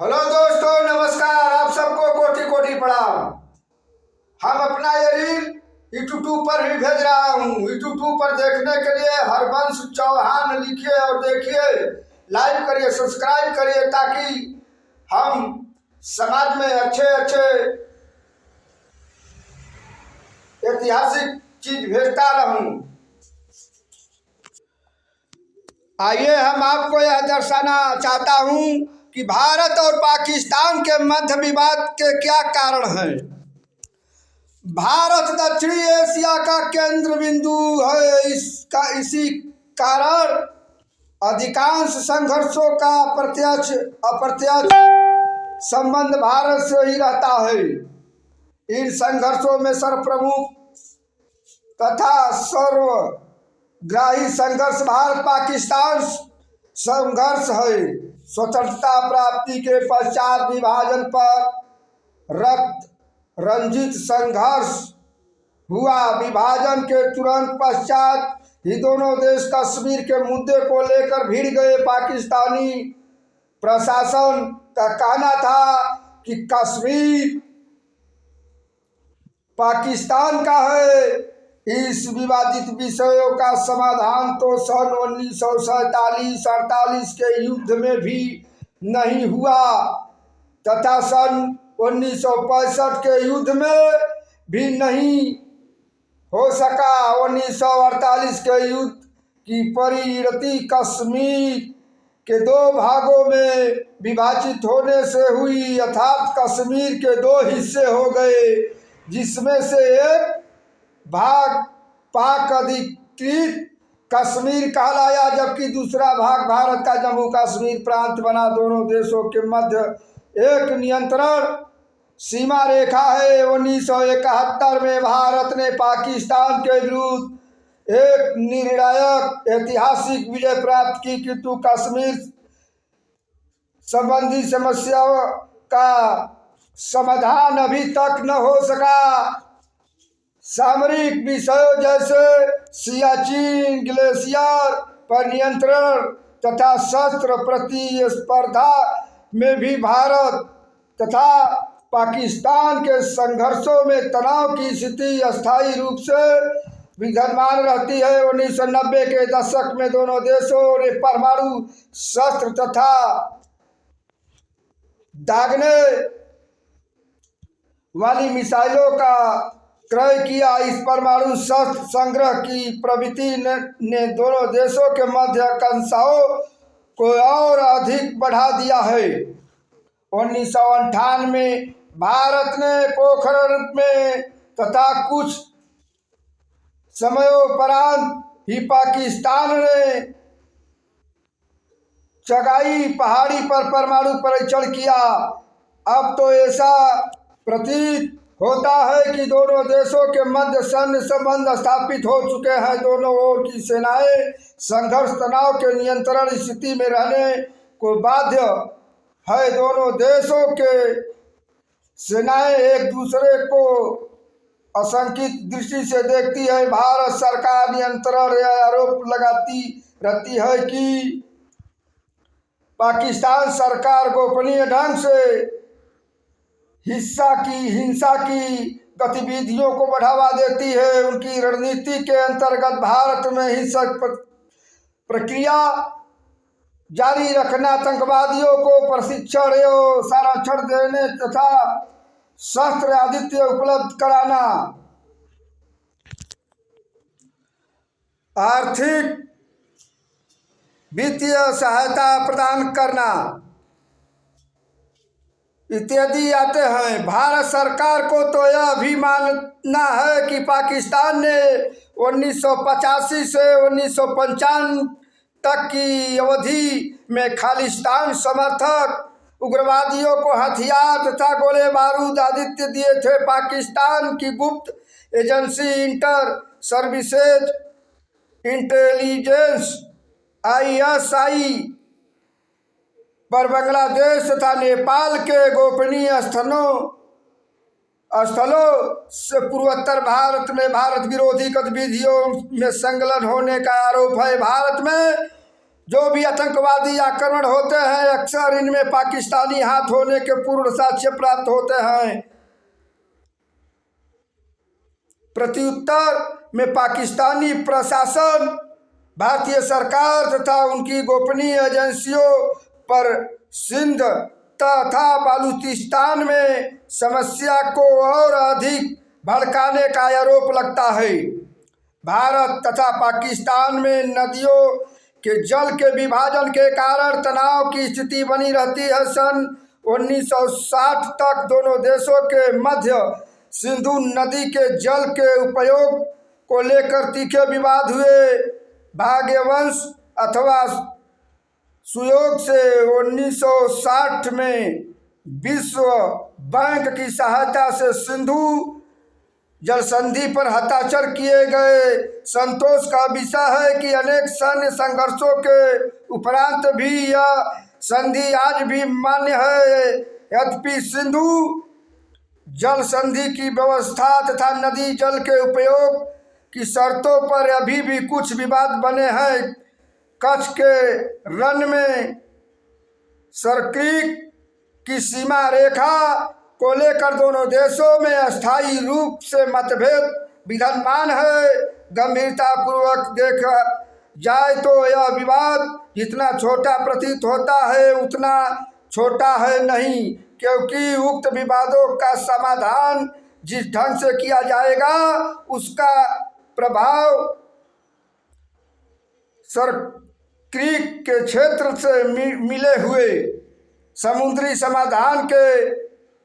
Hello दोस्तों, नमस्कार। आप सबको कोटि कोटि प्रणाम। हम अपना ये रील यूट्यूब पर भी भेज रहा हूँ। यूट्यूब पर देखने के लिए हरबंश चौहान लिखिए और देखिए, लाइक करिए, सब्सक्राइब करिए, ताकि हम समाज में अच्छे अच्छे ऐतिहासिक चीज भेजता रहूं। आइए, हम आपको यह दर्शाना चाहता हूं कि भारत और पाकिस्तान के मध्य विवाद के क्या कारण हैं। भारत दक्षिणी एशिया का केंद्र बिंदु है। इसी कारण अधिकांश संघर्षों का प्रत्यक्ष अप्रत्यक्ष संबंध भारत से ही रहता है। इन संघर्षों में सर्वप्रमुख तथा सर्वग्राही संघर्ष भारत पाकिस्तान संघर्ष है। स्वतंत्रता प्राप्ति के पश्चात विभाजन पर रक्त रंजित संघर्ष हुआ। विभाजन के तुरंत पश्चात ही दोनों देश कश्मीर के मुद्दे को लेकर भिड़ गए। पाकिस्तानी प्रशासन का कहना था कि कश्मीर पाकिस्तान का है। इस विवादित विषयों का समाधान तो सन 1947-48 के युद्ध में भी नहीं हुआ तथा सन 1965 के युद्ध में भी नहीं हो सका। 1948 के युद्ध की परिणति कश्मीर के दो भागों में विभाजित होने से हुई, अर्थात कश्मीर के दो हिस्से हो गए, जिसमें से एक भाग पाक अधिकृत कश्मीर कहलाया, जबकि दूसरा भाग भारत का जम्मू कश्मीर प्रांत बना। दोनों देशों के मध्य एक नियंत्रण सीमा रेखा है। 1971 में भारत ने पाकिस्तान के विरुद्ध एक निर्णायक ऐतिहासिक विजय प्राप्त की, किंतु कश्मीर संबंधी समस्याओं का समाधान अभी तक न हो सका। सामरिक विषयों जैसे सियाचिन ग्लेशियर पर नियंत्रण तथा शस्त्र प्रतिस्पर्धा में भी भारत तथा पाकिस्तान के संघर्षों में तनाव की स्थिति अस्थायी रूप से विद्यमान रहती है। 1990 के दशक में दोनों देशों ने परमाणु शस्त्र तथा दागने वाली मिसाइलों का क्रय किया। इस परमाणु शस्त्र संग्रह की प्रवृत्ति ने दोनों देशों के मध्य आकांक्षाओं को और अधिक बढ़ा दिया है। 1958 में भारत ने पोखरण में तथा कुछ समयोपरांत ही पाकिस्तान ने चगाई पहाड़ी पर परमाणु परीक्षण किया। अब तो ऐसा प्रतीत होता है कि दोनों देशों के मध्य सैन्य संबंध स्थापित हो चुके हैं। दोनों ओर की सेनाएं संघर्ष तनाव के नियंत्रण स्थिति में रहने को बाध्य है। दोनों देशों के सेनाएं एक दूसरे को आशंकित दृष्टि से देखती है। भारत सरकार नियंत्रण या आरोप लगाती रहती है कि पाकिस्तान सरकार गोपनीय ढंग से हिंसा की गतिविधियों को बढ़ावा देती है। उनकी रणनीति के अंतर्गत भारत में हिंसक प्रक्रिया जारी रखना, आतंकवादियों को प्रशिक्षण एवं संरक्षण देने तथा शस्त्र आदि उपलब्ध कराना, आर्थिक वित्तीय सहायता प्रदान करना इत्यादि आते हैं। भारत सरकार को तो यह भी मानना है कि पाकिस्तान ने 1985 से 1995 तक की अवधि में खालिस्तान समर्थक उग्रवादियों को हथियार तथा गोले बारूद आदि दिए थे। पाकिस्तान की गुप्त agency inter services intelligence ISI पर बांग्लादेश तथा नेपाल के गोपनीय स्थलों से पूर्वोत्तर भारत में भारत विरोधी गतिविधियों में संलग्न होने का आरोप है। भारत में जो भी आतंकवादी आक्रमण होते हैं अक्सर इनमें पाकिस्तानी हाथ होने के पूर्ण साक्ष्य प्राप्त होते हैं। प्रत्युत्तर में पाकिस्तानी प्रशासन भारतीय सरकार तथा उनकी गोपनीय एजेंसियों पर सिंध तथा बलूचिस्तान में समस्या को और अधिक भड़काने का आरोप लगता है। भारत तथा पाकिस्तान में नदियों के जल के विभाजन के कारण तनाव की स्थिति बनी रहती है। सन 1960 तक दोनों देशों के मध्य सिंधु नदी के जल के उपयोग को लेकर तीखे विवाद हुए। भाग्यवंश अथवा सुयोग से 1960 में विश्व बैंक की सहायता से सिंधु जल संधि पर हस्ताक्षर किए गए। संतोष का विषय है कि अनेक सैन्य संघर्षों के उपरांत भी यह संधि आज भी मान्य है। यद्यपि सिंधु जल संधि की व्यवस्था तथा नदी जल के उपयोग की शर्तों पर अभी भी कुछ विवाद बने हैं। कच्छ के रण में सरक्रीक की सीमा रेखा को लेकर दोनों देशों में अस्थायी रूप से मतभेद विद्यमान है। गंभीरतापूर्वक देखा जाए तो यह विवाद जितना छोटा प्रतीत होता है उतना छोटा है नहीं, क्योंकि उक्त विवादों का समाधान जिस ढंग से किया जाएगा उसका प्रभाव सरक्रीक के क्षेत्र से मिले हुए समुद्री समाधान के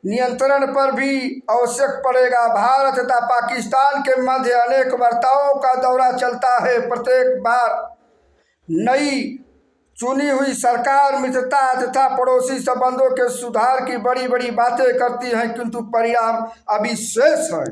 नियंत्रण पर भी आवश्यक पड़ेगा। भारत तथा पाकिस्तान के मध्य अनेक वार्ताओं का दौरा चलता है। प्रत्येक बार नई चुनी हुई सरकार मित्रता तथा पड़ोसी संबंधों के सुधार की बड़ी बड़ी बातें करती है, किंतु परिणाम अभी शेष है।